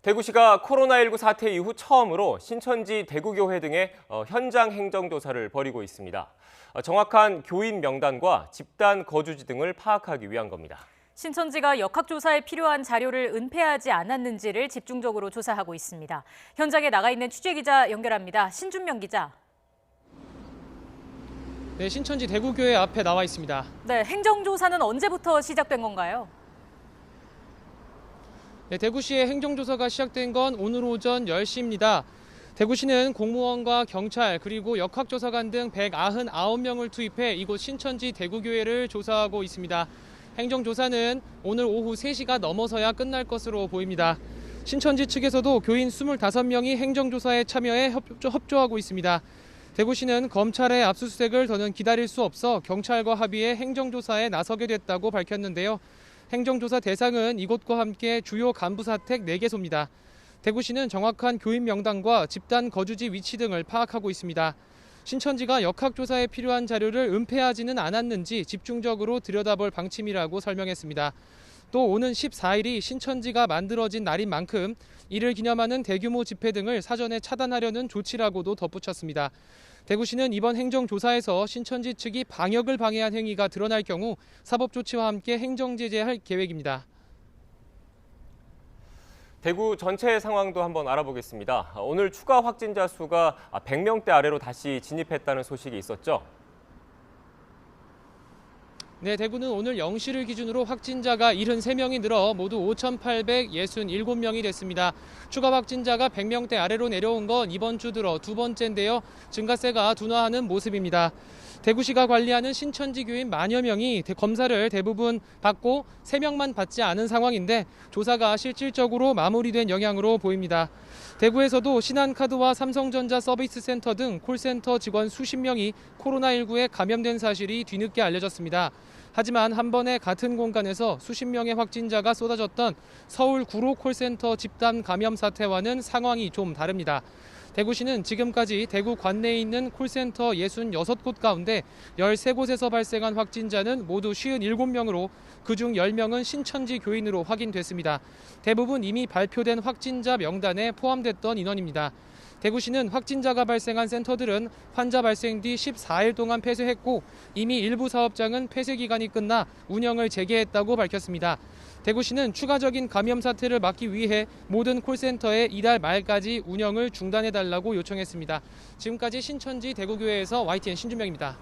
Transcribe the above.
대구시가 코로나19 사태 이후 처음으로 신천지 대구교회 등의 현장 행정조사를 벌이고 있습니다. 정확한 교인 명단과 집단 거주지 등을 파악하기 위한 겁니다. 신천지가 역학조사에 필요한 자료를 은폐하지 않았는지를 집중적으로 조사하고 있습니다. 현장에 나가 있는 취재기자 연결합니다. 신준명 기자. 네, 신천지 대구교회 앞에 나와 있습니다. 네, 행정조사는 언제부터 시작된 건가요? 네, 대구시의 행정조사가 시작된 건 오늘 오전 10시입니다. 대구시는 공무원과 경찰 그리고 역학조사관 등 199명을 투입해 이곳 신천지 대구교회를 조사하고 있습니다. 행정조사는 오늘 오후 3시가 넘어서야 끝날 것으로 보입니다. 신천지 측에서도 교인 25명이 행정조사에 참여해 협조하고 있습니다. 대구시는 검찰의 압수수색을 더는 기다릴 수 없어 경찰과 합의해 행정조사에 나서게 됐다고 밝혔는데요. 행정조사 대상은 이곳과 함께 주요 간부 사택 4개소입니다. 대구시는 정확한 교인 명단과 집단 거주지 위치 등을 파악하고 있습니다. 신천지가 역학조사에 필요한 자료를 은폐하지는 않았는지 집중적으로 들여다볼 방침이라고 설명했습니다. 또 오는 14일이 신천지가 만들어진 날인 만큼 이를 기념하는 대규모 집회 등을 사전에 차단하려는 조치라고도 덧붙였습니다. 대구시는 이번 행정조사에서 신천지 측이 방역을 방해한 행위가 드러날 경우 사법조치와 함께 행정제재할 계획입니다. 대구 전체 상황도 한번 알아보겠습니다. 오늘 추가 확진자 수가 100명대 아래로 다시 진입했다는 소식이 있었죠? 네, 대구는 오늘 0시를 기준으로 확진자가 73명이 늘어 모두 5,867명이 됐습니다. 추가 확진자가 100명대 아래로 내려온 건 이번 주 들어 두 번째인데요. 증가세가 둔화하는 모습입니다. 대구시가 관리하는 신천지 교인 만여 명이 검사를 대부분 받고 3명만 받지 않은 상황인데 조사가 실질적으로 마무리된 영향으로 보입니다. 대구에서도 신한카드와 삼성전자 서비스센터 등 콜센터 직원 수십 명이 코로나19에 감염된 사실이 뒤늦게 알려졌습니다. 하지만 한 번에 같은 공간에서 수십 명의 확진자가 쏟아졌던 서울 구로 콜센터 집단 감염 사태와는 상황이 좀 다릅니다. 대구시는 지금까지 대구 관내에 있는 콜센터 66곳 가운데 13곳에서 발생한 확진자는 모두 57명으로 그중 10명은 신천지 교인으로 확인됐습니다. 대부분 이미 발표된 확진자 명단에 포함됐던 인원입니다. 대구시는 확진자가 발생한 센터들은 환자 발생 뒤 14일 동안 폐쇄했고 이미 일부 사업장은 폐쇄 기간이 끝나 운영을 재개했다고 밝혔습니다. 대구시는 추가적인 감염 사태를 막기 위해 모든 콜센터에 이달 말까지 운영을 중단해달라고 요청했습니다. 지금까지 신천지 대구교회에서 YTN 신준명입니다.